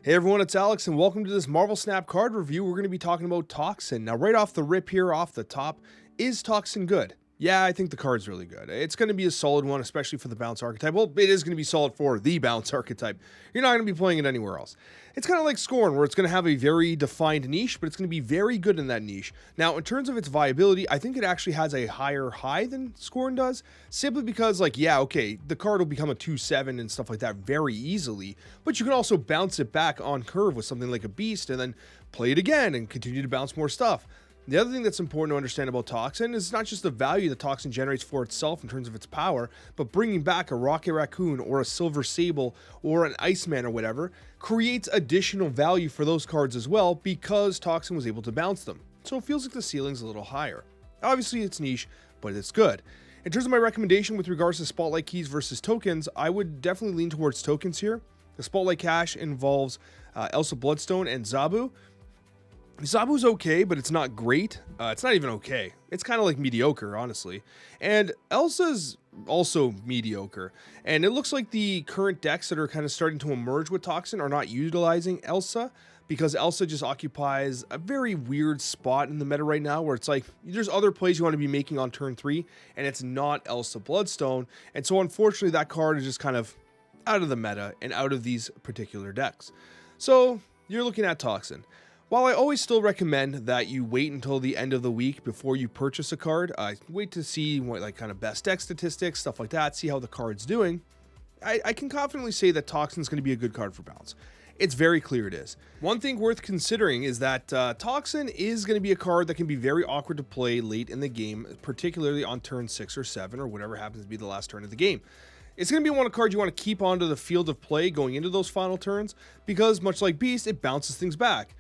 Hey everyone, it's Alex and welcome to this Marvel Snap card review. We're going to be talking about Toxin. Now right off the rip here, off the top, is Toxin good? Yeah, I think the card's really good. It's going to be a solid one, especially for the bounce archetype. Well, it is going to be solid for the bounce archetype. You're not going to be playing it anywhere else. It's kind of like Scorn, where it's going to have a very defined niche, but it's going to be very good in that niche. Now, in terms of its viability, I think it actually has a higher high than Scorn does, simply because, like, yeah, okay, the card will become a 2/7 and stuff like that very easily, but you can also bounce it back on curve with something like a Beast and then play it again and continue to bounce more stuff. The other thing that's important to understand about Toxin is not just the value that Toxin generates for itself in terms of its power, but bringing back a Rocket Raccoon or a Silver Sable or an Iceman or whatever creates additional value for those cards as well because Toxin was able to bounce them. So it feels like the ceiling's a little higher. Obviously it's niche, but it's good. In terms of my recommendation with regards to Spotlight Keys versus tokens, I would definitely lean towards tokens here. The Spotlight Cash involves Elsa Bloodstone and Zabu. Zabu's okay, but it's not great. It's not even okay. It's kind of like mediocre, honestly. And Elsa's also mediocre. And it looks like the current decks that are kind of starting to emerge with Toxin are not utilizing Elsa, because Elsa just occupies a very weird spot in the meta right now where it's like there's other plays you want to be making on turn 3, and it's not Elsa Bloodstone. And so unfortunately that card is just kind of out of the meta and out of these particular decks. So you're looking at Toxin. While I always still recommend that you wait until the end of the week before you purchase a card, wait to see what like kind of best deck statistics, stuff like that, see how the card's doing, I can confidently say that Toxin's going to be a good card for bounce. It's very clear it is. One thing worth considering is that Toxin is going to be a card that can be very awkward to play late in the game, particularly on turn 6 or 7 or whatever happens to be the last turn of the game. It's going to be one card you want to keep onto the field of play going into those final turns because, much like Beast, it bounces things back.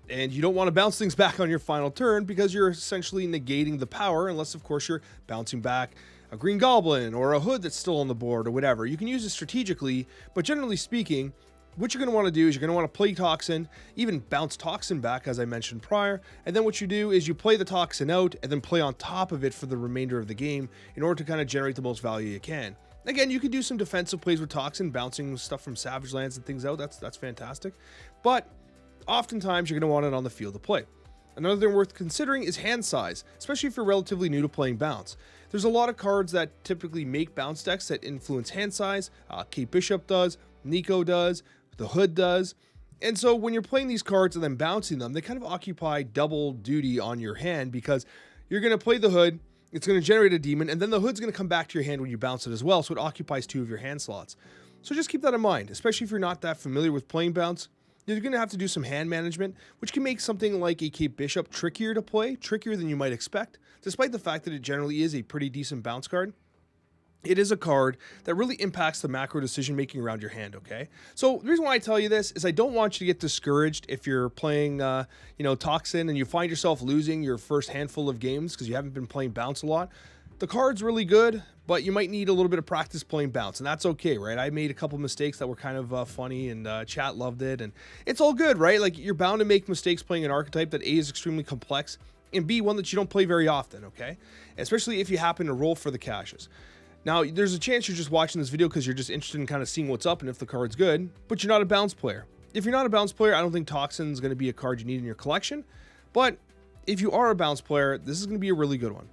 And you don't want to bounce things back on your final turn because you're essentially negating the power, unless of course you're bouncing back a Green Goblin or a Hood that's still on the board or whatever. You can use it strategically, but generally speaking, what you're going to want to do is you're going to want to play Toxin, even bounce Toxin back as I mentioned prior, and then what you do is you play the Toxin out and then play on top of it for the remainder of the game in order to kind of generate the most value you can. Again, you can do some defensive plays with Toxin, bouncing stuff from Savage Lands and things out, that's fantastic, but oftentimes you're going to want it on the field of play. Another thing worth considering is hand size, especially if you're relatively new to playing bounce. There's a lot of cards that typically make bounce decks that influence hand size. Kate Bishop does, Nico does, the Hood does. And so when you're playing these cards and then bouncing them, they kind of occupy double duty on your hand because you're going to play the Hood, it's going to generate a demon, and then the Hood's going to come back to your hand when you bounce it as well, so it occupies 2 of your hand slots. So just keep that in mind, especially if you're not that familiar with playing bounce. You're going to have to do some hand management, which can make something like a Kate Bishop trickier to play, trickier than you might expect, despite the fact that it generally is a pretty decent bounce card. It is a card that really impacts the macro decision making around your hand, okay? So the reason why I tell you this is I don't want you to get discouraged if you're playing, Toxin and you find yourself losing your first handful of games because you haven't been playing bounce a lot. The card's really good, but you might need a little bit of practice playing bounce, and that's okay, right? I made a couple mistakes that were kind of funny, and chat loved it, and it's all good, right? Like, you're bound to make mistakes playing an archetype that A, is extremely complex, and B, one that you don't play very often, okay? Especially if you happen to roll for the caches. Now, there's a chance you're just watching this video because you're just interested in kind of seeing what's up and if the card's good, but you're not a bounce player. If you're not a bounce player, I don't think Toxin's going to be a card you need in your collection, but if you are a bounce player, this is going to be a really good one.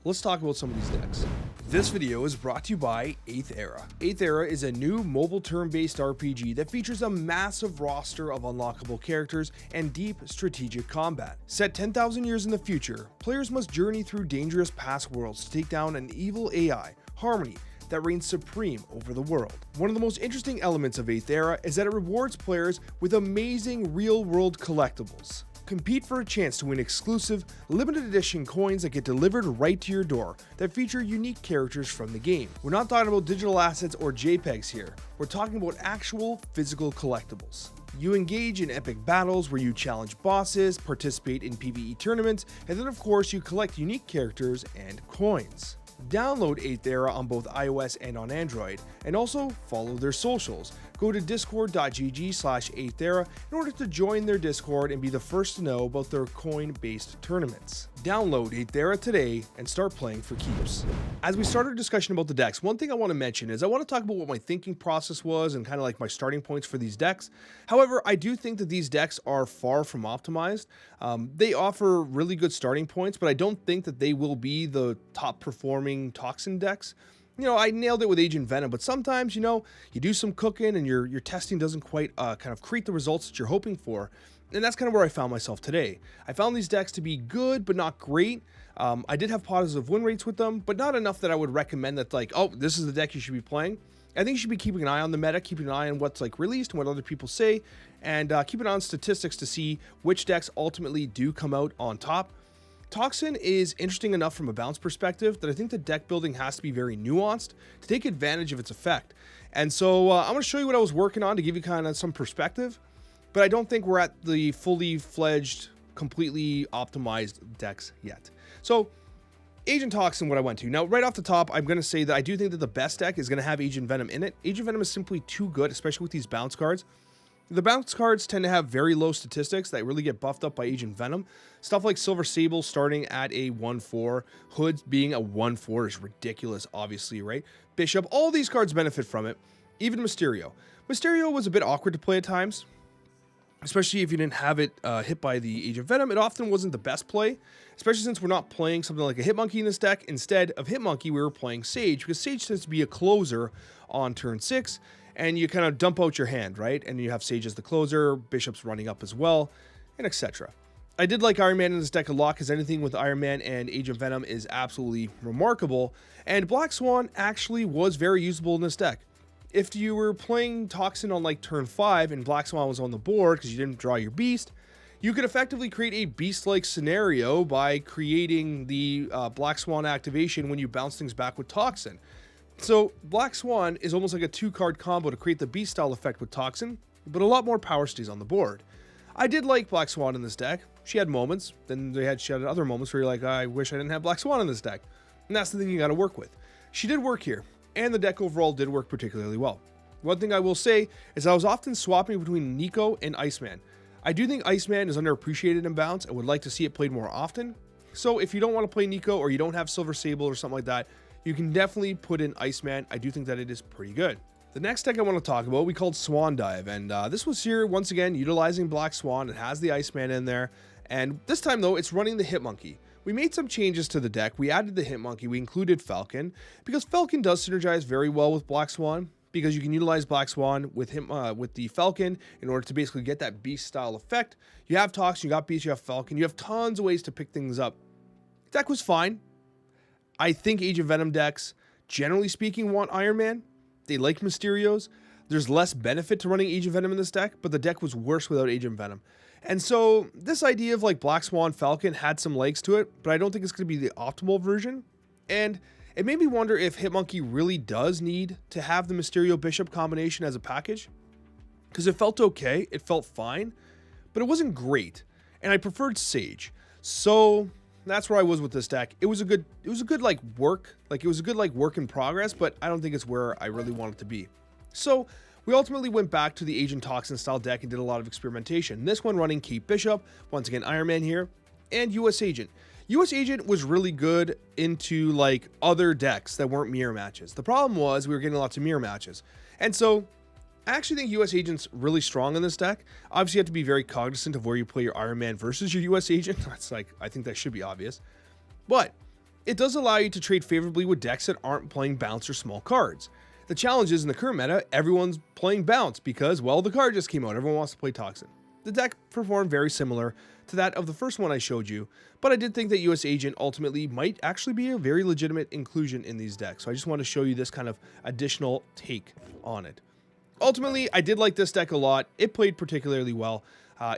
Let's talk about some of these decks. This video is brought to you by 8th Era. 8th Era is a new mobile turn-based RPG that features a massive roster of unlockable characters and deep strategic combat. Set 10,000 years in the future, players must journey through dangerous past worlds to take down an evil AI, Harmony, that reigns supreme over the world. One of the most interesting elements of 8th Era is that it rewards players with amazing real-world collectibles. Compete for a chance to win exclusive, limited edition coins that get delivered right to your door that feature unique characters from the game. We're not talking about digital assets or JPEGs here, we're talking about actual physical collectibles. You engage in epic battles where you challenge bosses, participate in PvE tournaments, and then of course you collect unique characters and coins. Download 8th Era on both iOS and on Android, and also follow their socials. Go to discord.gg/8thera in order to join their Discord and be the first to know about their coin-based tournaments. Download 8thera today and start playing for keeps. As we start our discussion about the decks, one thing I want to mention is I want to talk about what my thinking process was and kind of like my starting points for these decks. However, I do think that these decks are far from optimized. They offer really good starting points, but I don't think that they will be the top performing Toxin decks. You know, I nailed it with Agent Venom, but sometimes, you know, you do some cooking and your testing doesn't quite kind of create the results that you're hoping for. And that's kind of where I found myself today. I found these decks to be good, but not great. I did have positive win rates with them, but not enough that I would recommend that, like, oh, this is the deck you should be playing. I think you should be keeping an eye on the meta, keeping an eye on what's like released and what other people say, and keeping an eye on statistics to see which decks ultimately do come out on top. Toxin is interesting enough from a bounce perspective that I think the deck building has to be very nuanced to take advantage of its effect. And so I'm going to show you what I was working on to give you kind of some perspective, but I don't think we're at the fully fledged, completely optimized decks yet. So Agent Toxin, what I went to. Now, right off the top, I'm going to say that I do think that the best deck is going to have Agent Venom in it. Agent Venom is simply too good, especially with these bounce cards. The bounce cards tend to have very low statistics that really get buffed up by Agent Venom. Stuff like Silver Sable starting at a 1/4, Hood being a 1/4 is ridiculous, obviously, right? Bishop, all these cards benefit from it. Even Mysterio. Mysterio was a bit awkward to play at times, especially if you didn't have it hit by the Agent Venom. It often wasn't the best play, especially since we're not playing something like a Hitmonkey in this deck. Instead of Hitmonkey, we were playing Sage, because Sage tends to be a closer on turn 6, and you kind of dump out your hand, right? And you have Sage as the closer, Bishop's running up as well, and etc. I did like Iron Man in this deck a lot, because anything with Iron Man and Agent Venom is absolutely remarkable, and Black Swan actually was very usable in this deck. If you were playing Toxin on like turn 5 and Black Swan was on the board because you didn't draw your beast, you could effectively create a beast-like scenario by creating the Black Swan activation when you bounce things back with Toxin. So Black Swan is almost like a 2-card combo to create the beast style effect with Toxin, but a lot more power stays on the board. I did like Black Swan in this deck. She had moments, then she had other moments where you're like, I wish I didn't have Black Swan in this deck. And that's the thing you got to work with. She did work here, and the deck overall did work particularly well. One thing I will say is I was often swapping between Nico and Iceman. I do think Iceman is underappreciated in bounce and would like to see it played more often. So if you don't want to play Nico or you don't have Silver Sable or something like that, you can definitely put in Iceman. I do think that it is pretty good. The next deck I want to talk about, we called Swan Dive, and this was here, once again, utilizing Black Swan. It has the Iceman in there, and this time, though, it's running the Hitmonkey. We made some changes to the deck. We added the Hitmonkey. We included Falcon, because Falcon does synergize very well with Black Swan, because you can utilize Black Swan with him with the Falcon in order to basically get that beast-style effect. You have Toxin, you got Beast, you have Falcon. You have tons of ways to pick things up. The deck was fine. I think Agent Venom decks, generally speaking, want Iron Man. They like Mysterios. There's less benefit to running Agent Venom in this deck, but the deck was worse without Agent Venom. And so this idea of like Black Swan Falcon had some legs to it, but I don't think it's going to be the optimal version. And it made me wonder if Hitmonkey really does need to have the Mysterio Bishop combination as a package, because it felt okay, it felt fine, but it wasn't great. And I preferred Sage. So that's where I was with this deck. It was a good like work in progress, but I don't think it's where I really want it to be. So we ultimately went back to the Agent Toxin style deck and did a lot of experimentation. This one running Kate Bishop, once again Iron Man here, and US Agent. US Agent was really good into like other decks that weren't mirror matches. The problem was we were getting lots of mirror matches. And so I actually think US Agent's really strong in this deck. Obviously, you have to be very cognizant of where you play your Iron Man versus your US Agent. That's like, I think that should be obvious. But it does allow you to trade favorably with decks that aren't playing bounce or small cards. The challenge is in the current meta, everyone's playing bounce because, well, the card just came out. Everyone wants to play Toxin. The deck performed very similar to that of the first one I showed you, but I did think that US Agent ultimately might actually be a very legitimate inclusion in these decks. So I just want to show you this kind of additional take on it. Ultimately, I did like this deck a lot. It played particularly well.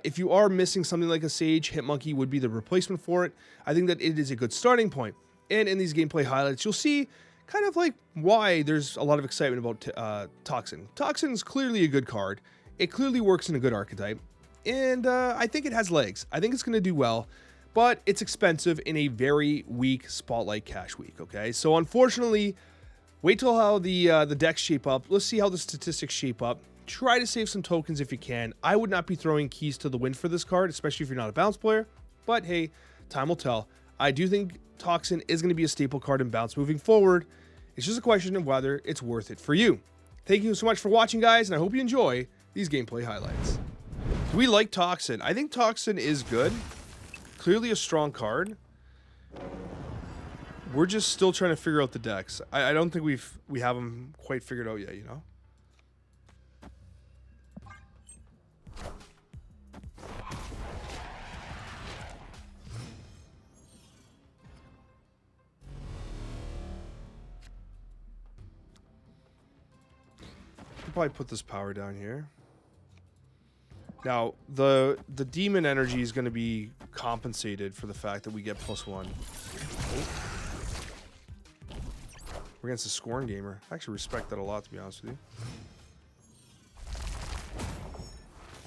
If you are missing something like a Sage, Hitmonkey would be the replacement for it. I think that it is a good starting point. And in these gameplay highlights, you'll see kind of like why there's a lot of excitement about Toxin. Toxin is clearly a good card. It clearly works in a good archetype. And I think it has legs. I think it's going to do well. But it's expensive in a very weak Spotlight Cash week, okay? So unfortunately, wait till how the decks shape up. Let's see how the statistics shape up. try to save some tokens if you can. I would not be throwing keys to the wind for this card, especially if you're not a bounce player. But hey, time will tell. I do think Toxin is going to be a staple card in bounce moving forward. It's just a question of whether it's worth it for you. Thank you so much for watching, guys, and I hope you enjoy these gameplay highlights. Do we like Toxin? I think Toxin is good. Clearly a strong card. We're just still trying to figure out the decks. I don't think we have them quite figured out yet, you know? Probably put this power down here. Now the demon energy is going to be compensated for the fact that we get +1. We're against a Scorn gamer. I actually respect that a lot, to be honest with you.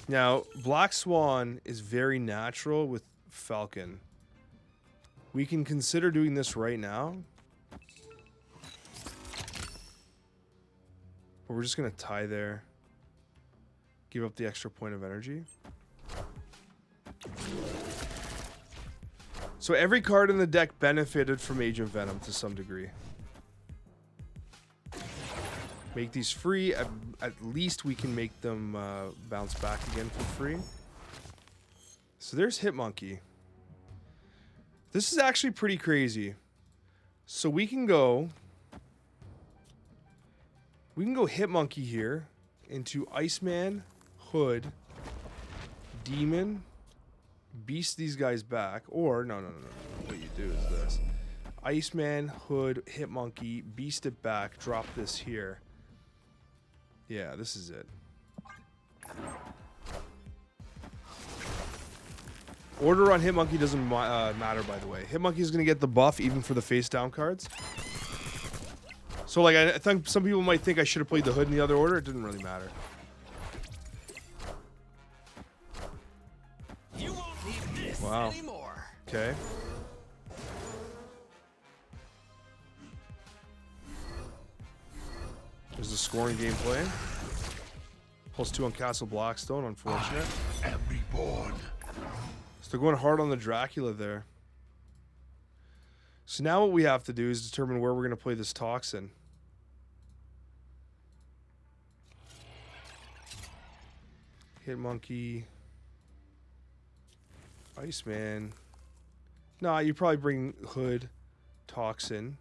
Now Black Swan is very natural with Falcon. We can consider doing this right now. But we're just going to tie there. Give up the extra point of energy. So every card in the deck benefited from Agent Venom to some degree. Make these free. At least we can make them bounce back again for free. So there's Hitmonkey. This is actually pretty crazy. So we can go Hitmonkey here into Iceman, Hood, Demon, beast these guys back. Or, no. What you do is this. Iceman, Hood, Hitmonkey, beast it back, drop this here. Yeah, this is it. Order on Hitmonkey doesn't matter, by the way. Hitmonkey is going to get the buff even for the face down cards. So, like, I think some people might think I should have played the Hood in the other order. It didn't really matter. You won't need this anymore. Okay. There's the scoring gameplay. +2 on Castle Blackstone, unfortunate. I am reborn. So they're going hard on the Dracula there. So now what we have to do is determine where we're going to play this Toxin. Hitmonkey. Iceman. Nah, you probably bring Hood, Toxin.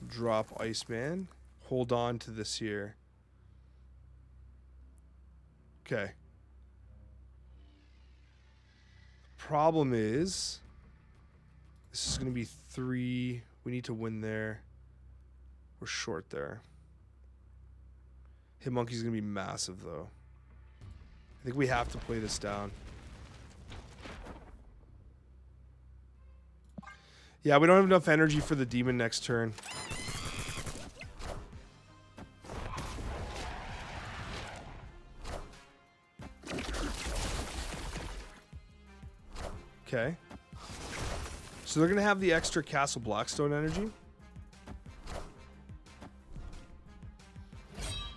Drop Iceman. Hold on to this here. Okay. Problem is, this is going to be 3. We need to win there. We're short there. Hitmonkey's going to be massive, though. I think we have to play this down. Yeah, we don't have enough energy for the demon next turn. Okay. So they're going to have the extra Castle Blackstone energy.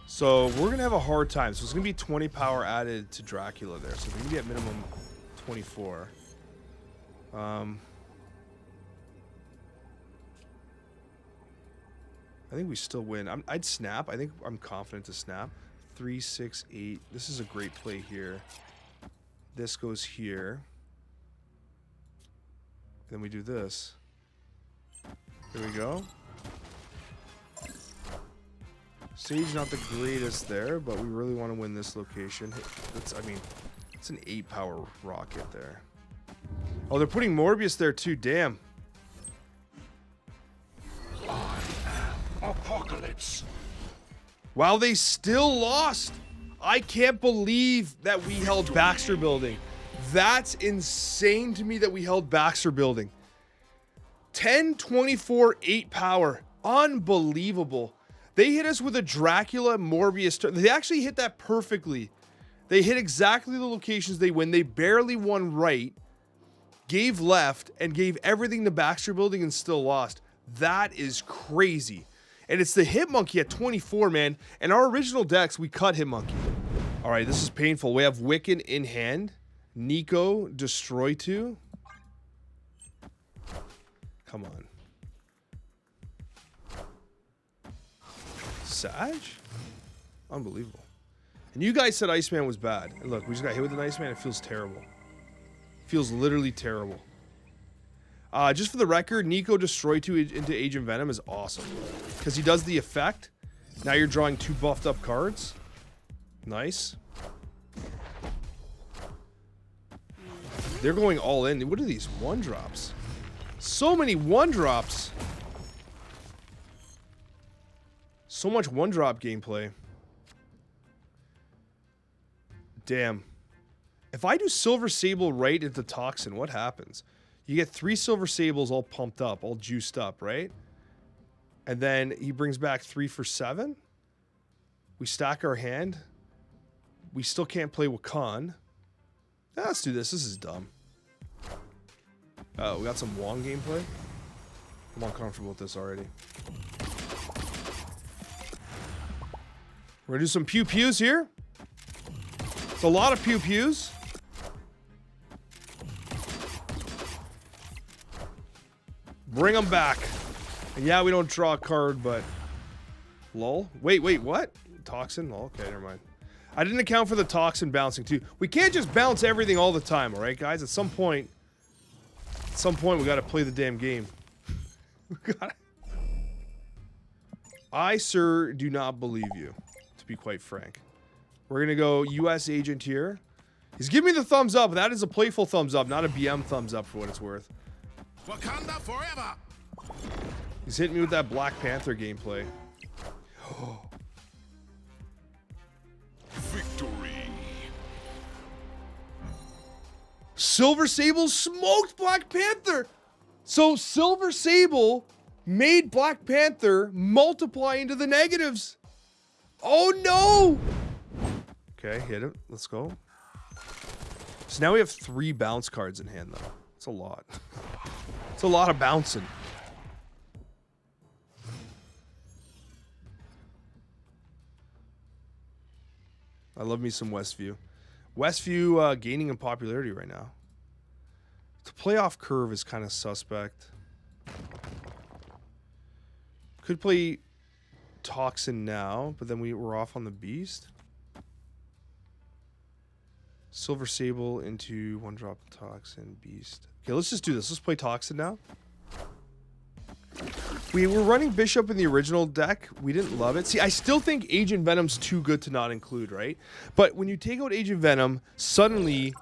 So we're going to have a hard time. So it's going to be 20 power added to Dracula there. So they're going to be at minimum 24. I think we still win. I'd snap. I think I'm confident to snap. 3, 6, 8. This is a great play here. This goes here. Then we do this. There we go. Sage not the greatest there, but we really want to win this location. I mean, it's an 8 power rocket there. Oh, they're putting Morbius there too. Damn. Apocalypse. Wow, they still lost. I can't believe that we held Baxter Building. That's insane to me that we held Baxter Building. 10, 24, 8 power. Unbelievable. They hit us with a Dracula Morbius turn. They actually hit that perfectly. They hit exactly the locations they win. They barely won right, gave left, and gave everything to Baxter Building and still lost. That is crazy. And it's the Hit Monkey at 24, man. In our original decks, we cut Hit Monkey. All right, this is painful. We have Wiccan in hand. Nico, Destroy 2. Come on. Sag? Unbelievable. And you guys said Iceman was bad. And look, we just got hit with an Iceman. It feels terrible. It feels literally terrible. Just for the record, Nico Destroy 2 into Agent Venom is awesome. Because he does the effect. Now you're drawing 2 buffed up cards. Nice. They're going all in. What are these 1-drops? So many 1-drops. So much 1-drop gameplay. Damn. If I do Silver Sable right into Toxin, what happens? You get 3 Silver Sables all pumped up, all juiced up, right? And then he brings back 3 for 7. We stack our hand. We still can't play Wakan. Let's do this. This is dumb. Oh, we got some Wong gameplay. I'm uncomfortable with this already. We're gonna do some pew-pews here. It's a lot of pew-pews. Bring them back. And yeah, we don't draw a card, but... Lol. Wait, what? Toxin? Oh, okay, never mind. I didn't account for the Toxin bouncing, too. We can't just bounce everything all the time, alright, guys? At some point, we gotta play the damn game. I, sir, do not believe you, to be quite frank. We're gonna go US agent here. He's giving me the thumbs up. That is a playful thumbs up, not a BM thumbs up for what it's worth. Wakanda forever. He's hitting me with that Black Panther gameplay. Victory. Silver Sable smoked Black Panther. So Silver Sable made Black Panther multiply into the negatives. Oh no! Okay, hit it. Let's go. So now we have 3 bounce cards in hand, though. It's a lot. It's a lot of bouncing. I love me some Westview. Westview gaining in popularity right now. The playoff curve is kind of suspect. Could play Toxin now, but then we were off on the Beast. Silver Sable into 1-drop Toxin, Beast. Okay, let's just do this. Let's play Toxin now. We were running Bishop in the original deck. We didn't love it. See, I still think Agent Venom's too good to not include, right? But when you take out Agent Venom, suddenly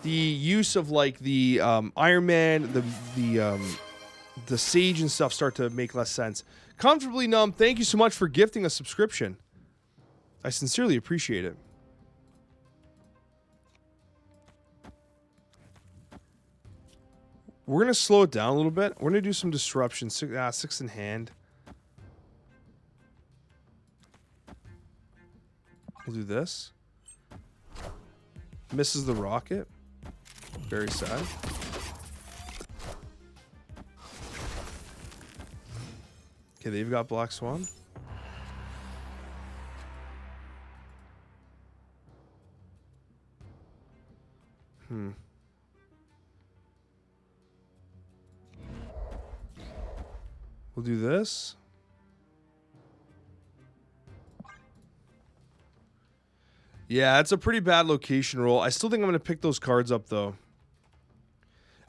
the use of like the Iron Man, the Sage and stuff start to make less sense. Comfortably Numb, thank you so much for gifting a subscription. I sincerely appreciate it. We're going to slow it down a little bit. We're going to do some disruption. 6 in hand. We'll do this. Misses the rocket. Very sad. Okay, they've got Black Swan. We'll do this. Yeah, it's a pretty bad location roll. I still think I'm going to pick those cards up, though.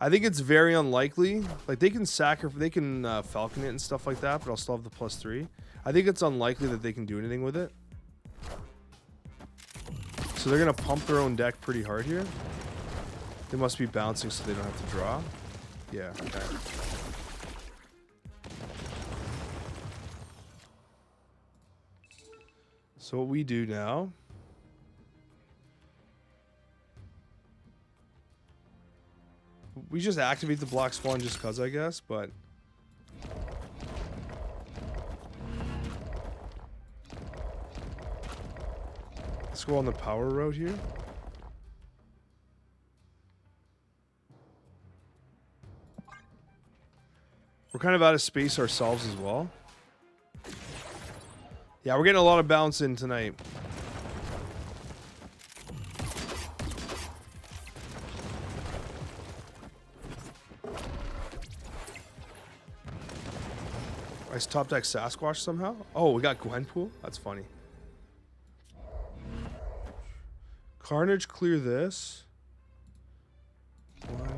I think it's very unlikely. Like, they can sacrifice, they can Falcon it and stuff like that, but I'll still have the +3. I think it's unlikely that they can do anything with it. So they're going to pump their own deck pretty hard here. They must be bouncing so they don't have to draw. Yeah, okay. So what we do now... we just activate the Black Swan just cause, I guess, but... let's go on the power road here. We're kind of out of space ourselves as well. Yeah, we're getting a lot of bounce in tonight. Nice top deck Sasquatch somehow. Oh, we got Gwenpool? That's funny. Carnage, clear this. One.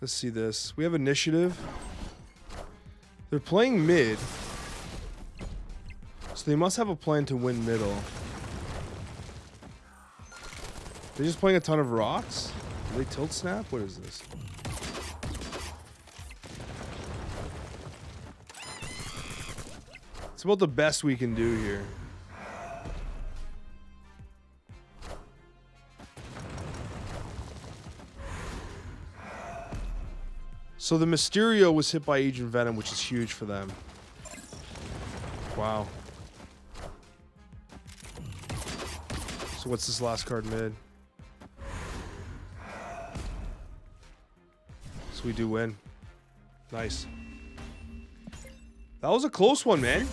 Let's see this. We have initiative. They're playing mid. So they must have a plan to win middle. They're just playing a ton of rocks? Are they tilt snap? What is this? It's about the best we can do here. So the Mysterio was hit by Agent Venom, which is huge for them. Wow. So what's this last card mid? So we do win. Nice. That was a close one, man.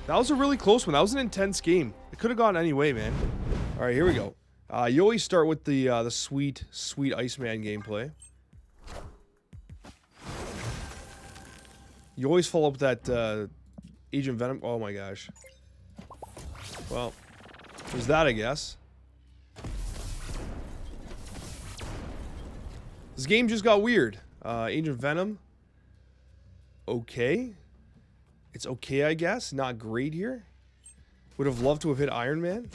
That was a really close one. That was an intense game. It could have gone any way, man. All right, here we go. You always start with the sweet, sweet Iceman gameplay. You always follow up that Agent Venom. Oh my gosh. Well, there's that, I guess. This game just got weird. Agent Venom. Okay. It's okay, I guess. Not great here. Would have loved to have hit Iron Man.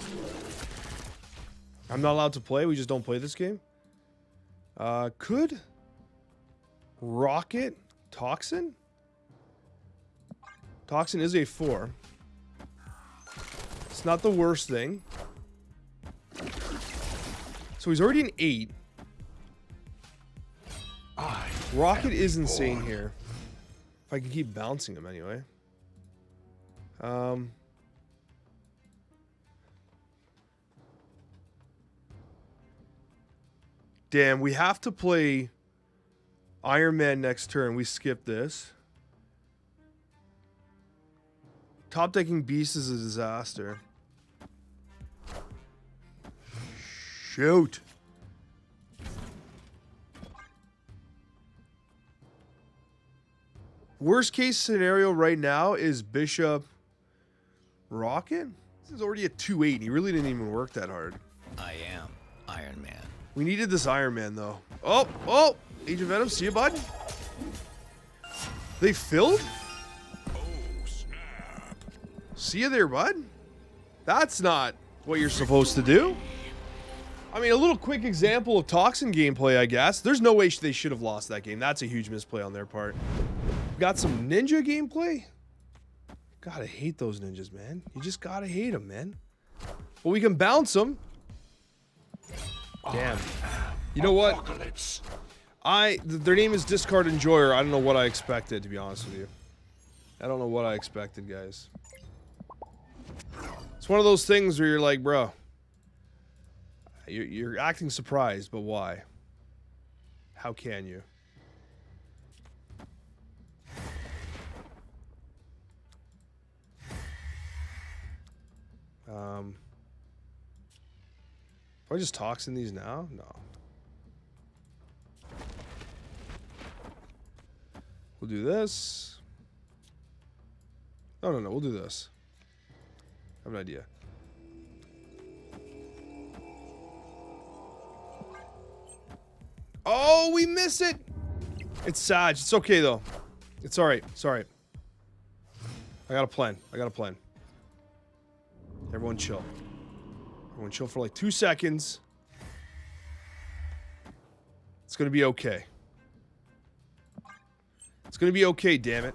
I'm not allowed to play. We just don't play this game. Could Rocket Toxin? Toxin is a 4. It's not the worst thing. So he's already an 8. Rocket is insane here. If I can keep bouncing him anyway. Damn, we have to play Iron Man next turn. We skip this. Top decking Beast is a disaster. Shoot. Worst case scenario right now is Bishop Rocket. This is already a 2-8. He really didn't even work that hard. I am Iron Man. We needed this Iron Man though. Oh, Agent Venom, see you, bud. They filled? See you there, bud. That's not what you're supposed to do. I mean, a little quick example of Toxin gameplay, I guess. There's no way they should have lost that game. That's a huge misplay on their part. Got some ninja gameplay. Gotta hate those ninjas, man. You just gotta hate them, man. But we can bounce them. Damn. You know what? Their name is Discard Enjoyer. I don't know what I expected, to be honest with you. I don't know what I expected, guys. It's one of those things where you're like, bro, you're acting surprised, but why? How can you? Do I just Toxin these now? No. We'll do this. No, we'll do this. I have an idea. Oh, we miss it. It's Sag. It's okay, though. It's all right. It's all right. I got a plan. Everyone chill. Everyone chill for like 2 seconds. It's going to be okay. It's going to be okay, damn it.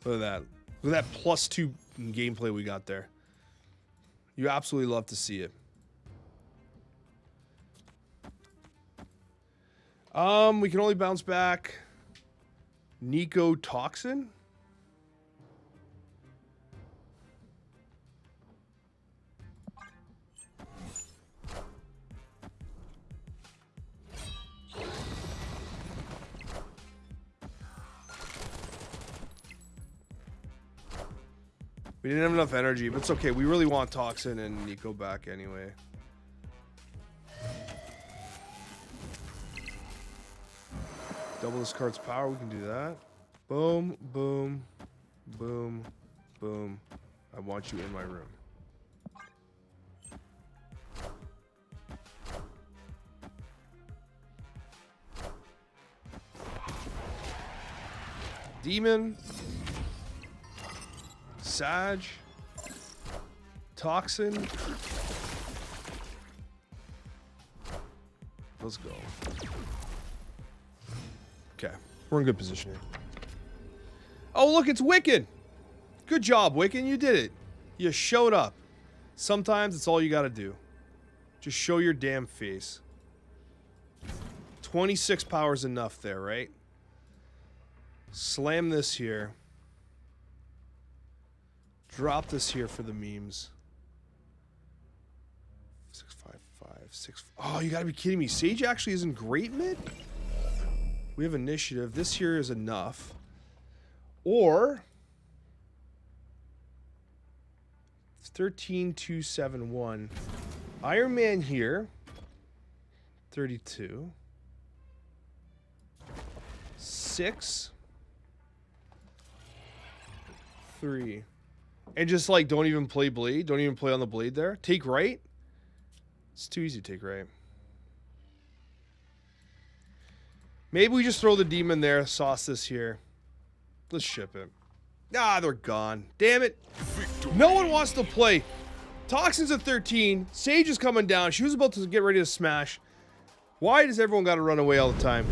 Look at that. Look at that +2 gameplay we got there. You absolutely love to see it. We can only bounce back Nico Toxin. We didn't have enough energy, but it's okay. We really want Toxin and Nico back anyway. Double this card's power. We can do that. Boom, boom, boom, boom. I want you in my room. Demon. Sag. Toxin. Let's go. Okay, we're in good position here. Oh, look, it's Wiccan. Good job, Wiccan. You did it. You showed up. Sometimes it's all you got to do. Just show your damn face. 26 power is enough there, right? Slam this here. Drop this here for the memes. 655, 6. Oh, you gotta be kidding me. Sage actually isn't great mid? We have initiative. This here is enough. Or 13,271. Iron Man here. 32. 6. 3. And just like don't even play blade. Don't even play on the blade there. Take right. It's too easy to take right. Maybe we just throw the demon there, sauce this here. Let's ship it. Ah, they're gone. Damn it. No one wants to play. Toxin's at 13. Sage is coming down. She was about to get ready to smash. Why does everyone got to run away all the time?